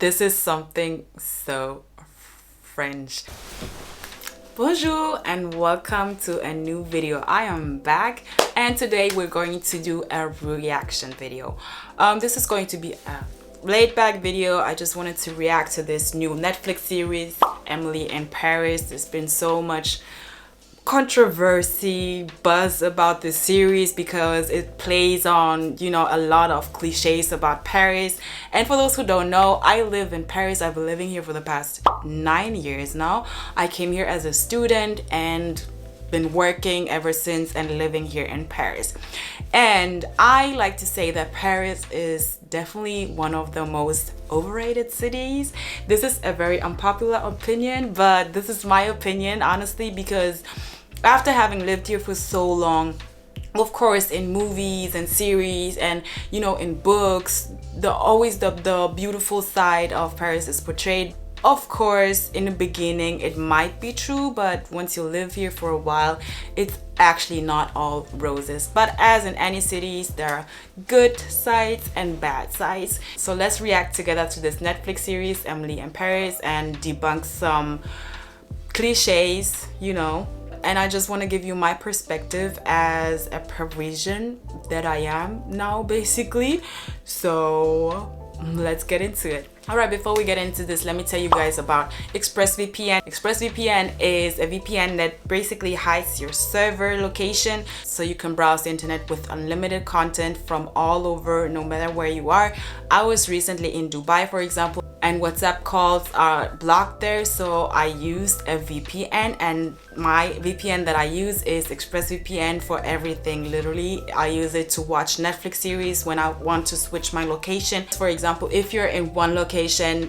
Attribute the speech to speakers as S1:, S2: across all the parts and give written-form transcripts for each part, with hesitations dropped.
S1: This is something so French. Bonjour and welcome to a new video. I am back and today we're going to do a reaction video. This is going to be a laid back video. I just wanted to react to this new Netflix series, Emily in Paris. There's been so much controversy, buzz about this series because it plays on, you know, a lot of cliches about Paris. And for those who don't know, I live in Paris. I've been living here for the past 9 years now. I came here as a student and been working ever since and living here in Paris. And I like to say that Paris is definitely one of the most overrated cities. This is a very unpopular opinion, but this is my opinion, honestly, because after having lived here for so long, of course, in movies and series and, you know, in books, the beautiful side of Paris is portrayed. Of course, in the beginning, it might be true, but once you live here for a while, it's actually not all roses. But as in any cities, there are good sides and bad sides. So let's react together to this Netflix series, Emily in Paris, and debunk some cliches, you know. And I just want to give you my perspective as a Parisian that I am now, basically. So let's get into it. Alright, before we get into this, let me tell you guys about ExpressVPN. ExpressVPN is a VPN that basically hides your server location so you can browse the internet with unlimited content from all over, no matter where you are. I was recently in Dubai, for example, and WhatsApp calls are blocked there, so I used a VPN, and my VPN that I use is ExpressVPN for everything. Literally, I use it to watch Netflix series when I want to switch my location. For example, if you're in one location,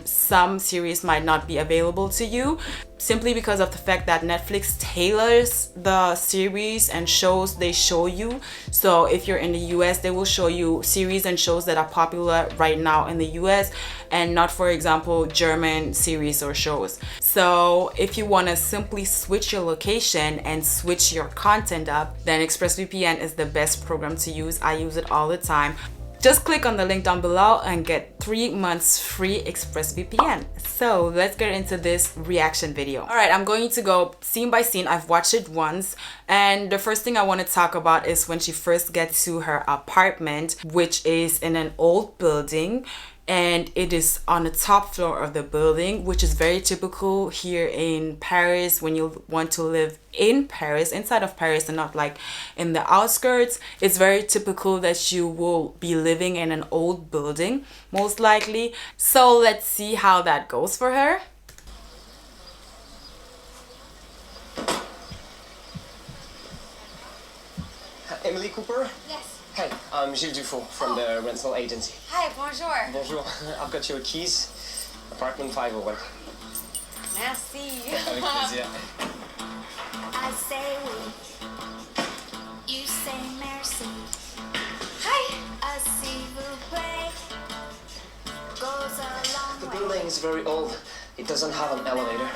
S1: some series might not be available to you, simply because of the fact that Netflix tailors the series and shows they show you. So if you're in the US, they will show you series and shows that are popular right now in the US, and not, for example, German series or shows. So if you want to simply switch your location and switch your content up, then ExpressVPN is the best program to use. I use it all the time. Just click on the link down below and get 3 months free ExpressVPN. So let's get into this reaction video. All right, I'm going to go scene by scene. I've watched it once, and the first thing I want to talk about is when she first gets to her apartment, which is in an old building, and it is on the top floor of the building, which is very typical here in Paris when you want to live in Paris, inside of Paris, and not like in the outskirts. It's very typical that you will be living in an old building, most likely. So let's see how that goes for her.
S2: Emily Cooper?
S3: Yes.
S2: Hey, I'm Gilles Dufault from the rental agency.
S3: Hi, bonjour.
S2: Bonjour, I've got your keys. Apartment 501.
S3: Merci.
S2: Avec plaisir.
S3: I say oui. You say merci. Hi. S'il vous plaît. Goes a long
S2: The
S3: way.
S2: building is very old. It doesn't have an elevator.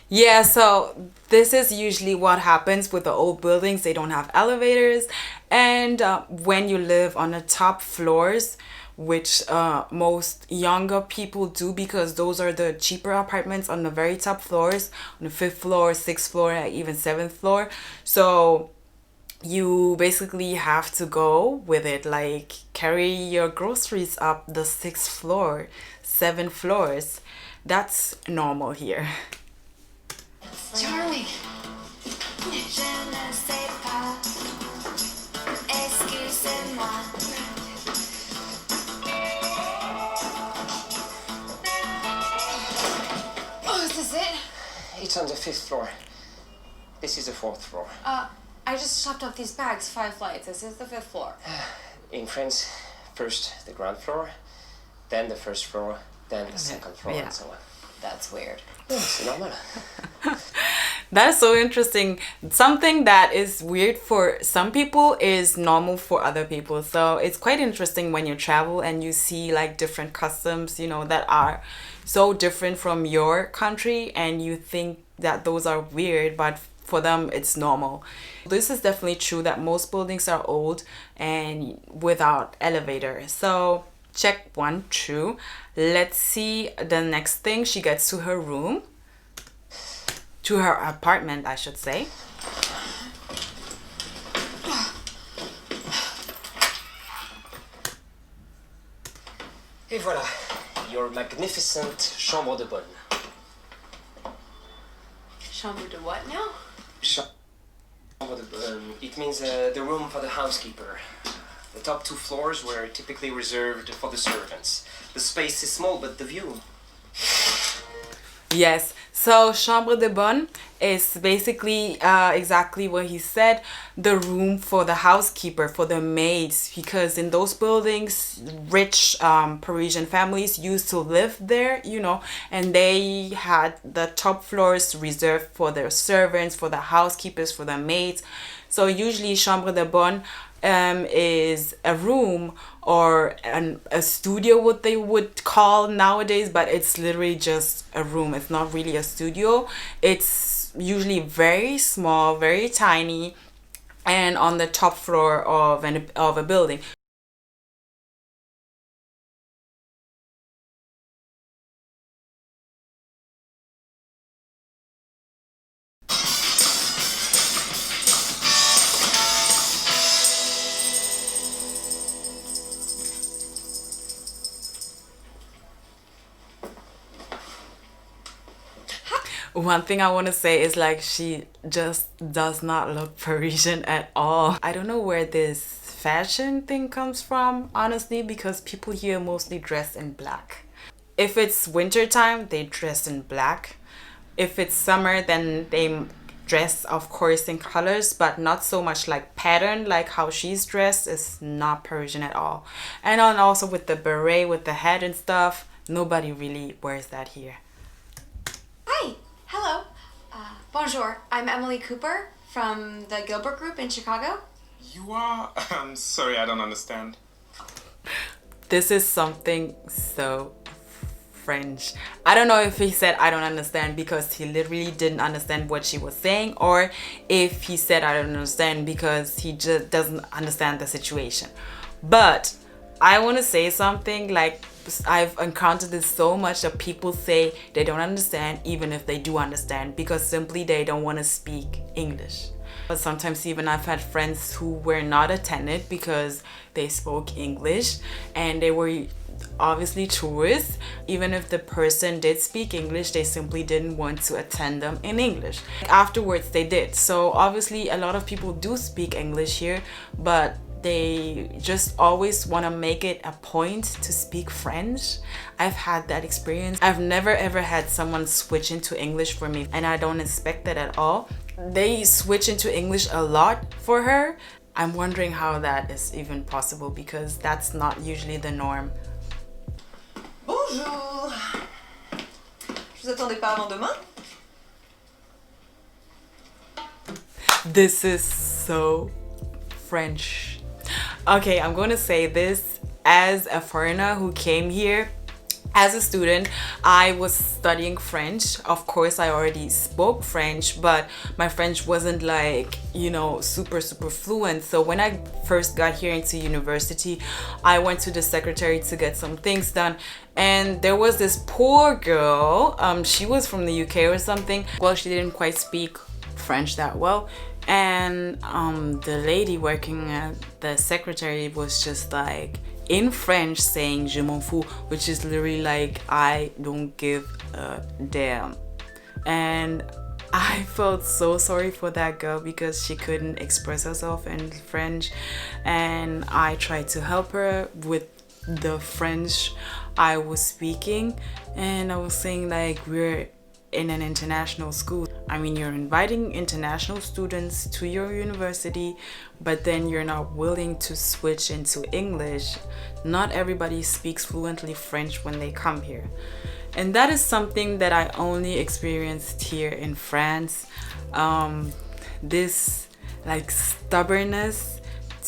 S1: Yeah, so this is usually what happens with the old buildings. They don't have elevators, and when you live on the top floors, which most younger people do, because those are the cheaper apartments on the very top floors, on the 5th floor, 6th floor, even 7th floor. So you basically have to go with it, like carry your groceries up the 6th floor, 7 floors. That's normal here.
S3: Charlie. Je ne sais pas. Excusez-moi. Oh, is this it?
S2: It's on the 5th floor. This is the 4th floor.
S3: I just chopped up these bags, 5 flights. This is the 5th floor.
S2: In France, first the ground floor, then the 1st floor, then the 2nd floor,
S1: Yeah.
S2: and so on.
S3: That's weird.
S2: C'est normal.
S1: That's so interesting. Something that is weird for some people is normal for other people. So it's quite interesting when you travel and you see like different customs, you know, that are so different from your country, and you think that those are weird, but for them it's normal. This is definitely true that most buildings are old and without elevator. So check 1, true. Let's see the next thing. She gets to her room, to her apartment I should say.
S2: Et voilà, your magnificent Chambre de Bonne.
S3: Chambre de what now?
S2: Chambre de Bonne. It means the room for the housekeeper. The top 2 floors were typically reserved for the servants. The space is small, but the view.
S1: Yes, so Chambre de Bonne is basically exactly what he said, the room for the housekeeper, for the maids, because in those buildings, rich Parisian families used to live there, you know, and they had the top floors reserved for their servants, for the housekeepers, for the maids. So usually Chambre de Bonne is a room or a studio, what they would call nowadays, but it's literally just a room. It's not really a studio. It's usually very small, very tiny, and on the top floor of a building. One thing I want to say is like she just does not look Parisian at all. I don't know where this fashion thing comes from, honestly, because people here mostly dress in black. If it's winter time, they dress in black. If it's summer, then they dress, of course, in colors, but not so much like pattern, like how she's dressed is not Parisian at all. And then also with the beret, with the hat and stuff, nobody really wears that here.
S3: Hi. Hello. Bonjour. I'm Emily Cooper from the Gilbert Group in Chicago.
S4: You are? I'm sorry, I don't understand.
S1: This is something so French. I don't know if he said I don't understand because he literally didn't understand what she was saying, or if he said I don't understand because he just doesn't understand the situation. But I want to say something, like I've encountered this so much that people say they don't understand even if they do understand, because simply they don't want to speak English. But sometimes even I've had friends who were not attended because they spoke English and they were obviously tourists. Even if the person did speak English, they simply didn't want to attend them in English. Afterwards they did. So obviously a lot of people do speak English here, but they just always want to make it a point to speak French. I've had that experience. I've never ever had someone switch into English for me, and I don't expect that at all. They switch into English a lot for her. I'm wondering how that is even possible, because that's not usually the norm.
S5: Bonjour. Je vous attendais pas avant demain?
S1: This is so French. Okay, I'm going to say this as a foreigner who came here. As a student, I was studying French. Of course, I already spoke French, but my French wasn't like, you know, super fluent. So when I first got here into university, I went to the secretary to get some things done. And there was this poor girl. She was from the UK or something. Well, she didn't quite speak French that well. And the lady working at the secretary was just like in French saying je m'en fous, which is literally like I don't give a damn. And I felt so sorry for that girl because she couldn't express herself in French, and I tried to help her with the French I was speaking, and I was saying like, we're in an international school. I mean, you're inviting international students to your university, but then you're not willing to switch into English. Not everybody speaks fluently French when they come here. And that is something that I only experienced here in France. This like stubbornness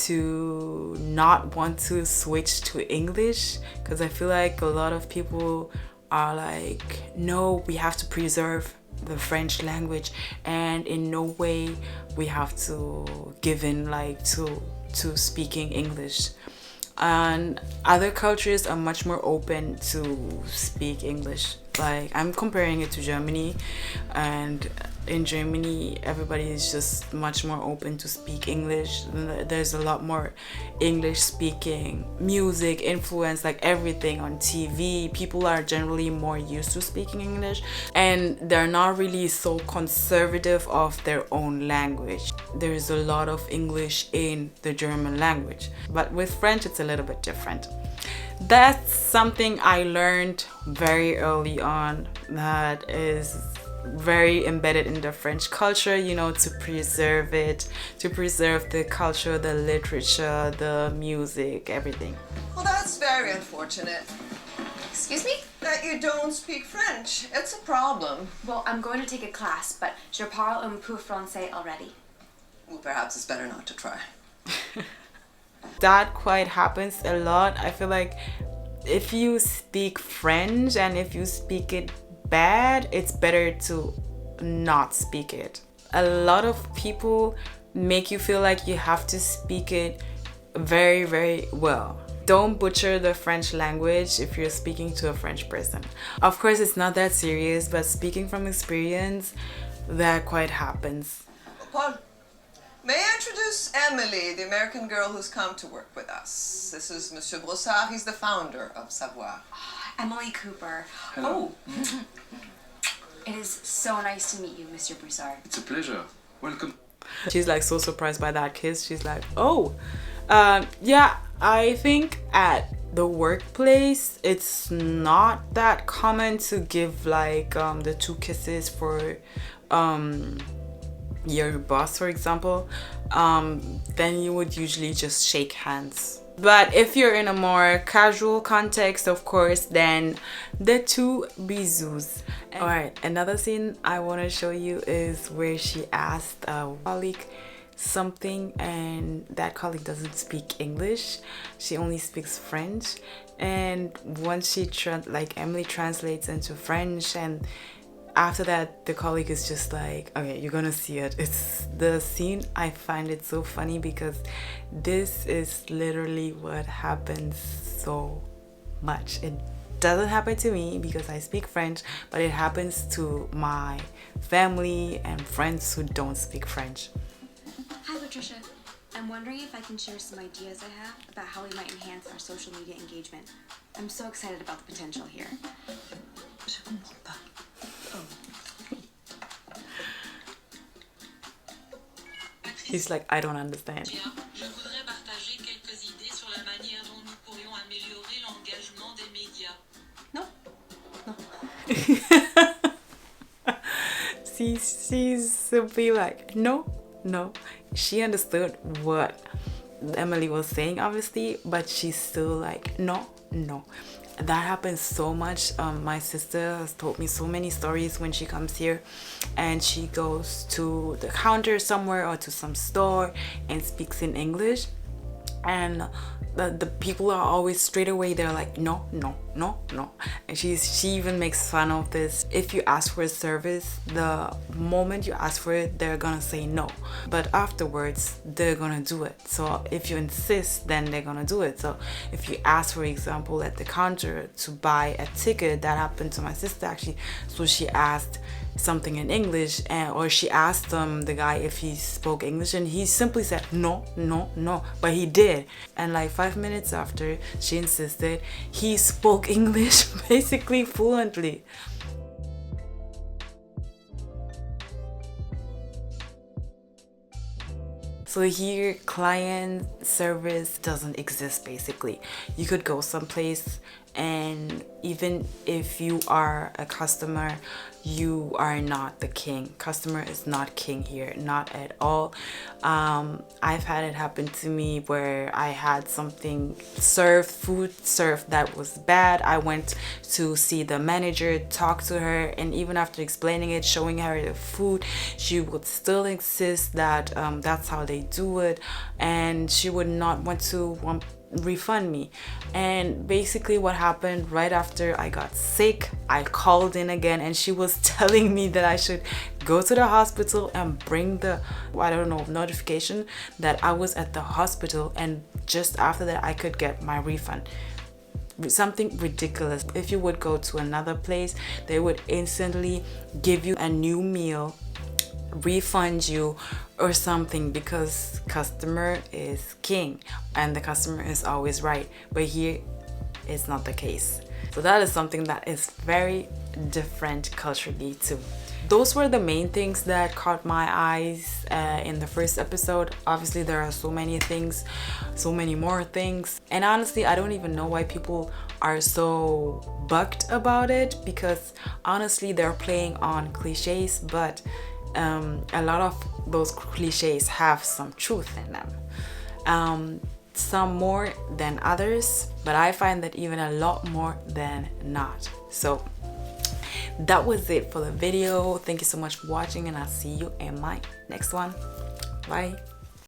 S1: to not want to switch to English, because I feel like a lot of people are like, no, we have to preserve the French language, and in no way we have to give in like to speaking English. And other cultures are much more open to speak English. Like, I'm comparing it to Germany, and in Germany everybody is just much more open to speak English. There's a lot more English speaking music, influence, like everything on TV. People are generally more used to speaking English, and they're not really so conservative of their own language. There's a lot of English in the German language, but with French it's a little bit different. That's something I learned very early on that is very embedded in the French culture, you know, to preserve it, to preserve the culture, the literature, the music, everything.
S5: Well, that's very unfortunate
S3: Excuse me?
S5: that you don't speak French. It's a problem.
S3: Well, I'm going to take a class, but je parle un peu français already.
S5: Well, perhaps it's better not to try.
S1: That quite happens a lot. I feel like if you speak French and if you speak it bad, it's better to not speak it. A lot of people make you feel like you have to speak it very, very well. Don't butcher the French language if you're speaking to a French person. Of course, it's not that serious, but speaking from experience, that quite happens.
S5: Paul, may I introduce Emily, the American girl who's come to work with us. This is Monsieur Brossard. He's the founder of Savoir.
S3: Emily Cooper.
S6: Hello.
S3: Oh, it is so nice to meet you, Monsieur Broussard.
S6: It's a pleasure. Welcome.
S1: She's like so surprised by that kiss. She's like, oh, yeah, I think at the workplace it's not that common to give like the 2 kisses for your boss, for example. Then you would usually just shake hands. But if you're in a more casual context, of course, then the 2 bisous. All right, another scene I want to show you is where she asked a colleague something, and that colleague doesn't speak English. She only speaks French. And once she Emily translates into French, and after that the colleague is just like, okay, you're gonna see it. It's the scene. I find it so funny because this is literally what happens so much. It doesn't happen to me because I speak French, but it happens to my family and friends who don't speak French.
S3: Hi, Patricia. I'm wondering if I can share some ideas I have about how we might enhance our social media engagement. I'm so excited about the potential here.
S5: Je comprends pas.
S1: He's like, I don't understand.
S7: Je voudrais partager quelques idées sur la manière dont nous pourrions améliorer l'engagement des médias.
S3: No.
S1: She's simply like, no. She understood what Emily was saying, obviously, but she's still like, no. That happens so much. My sister has told me so many stories when she comes here and she goes to the counter somewhere or to some store and speaks in English, and the people are always straight away, they're like, no. And she even makes fun of this. If you ask for a service, the moment you ask for it, they're gonna say no, but afterwards they're gonna do it. So if you insist, then they're gonna do it. So if you ask, for example, at the counter to buy a ticket, that happened to my sister actually. So she asked something in English, or she asked the guy if he spoke English, and he simply said no, but he did. And like 5 minutes after she insisted, he spoke English basically fluently. So here, client service doesn't exist basically. You could go someplace, and even if you are a customer, you are not the king. Customer is not king here, not at all. I've had it happen to me where I had something food served that was bad. I went to see the manager, talk to her, and even after explaining it, showing her the food, she would still insist that that's how they do it, and she would not want to refund me. And basically what happened, right after I got sick, I called in again, and she was telling me that I should go to the hospital and bring the, I don't know, notification that I was at the hospital, and just after that I could get my refund. Something ridiculous. If you would go to another place, they would instantly give you a new meal, refund you or something, because customer is king and the customer is always right. But here it's not the case. So that is something that is very different culturally too. Those were the main things that caught my eyes in the first episode. Obviously there are so many things, so many more things, and honestly I don't even know why people are so bugged about it, because honestly they're playing on cliches, but a lot of those cliches have some truth in them. Some more than others, but I find that even a lot more than not. So that was it for the video. Thank you so much for watching, and I'll see you in my next one. Bye.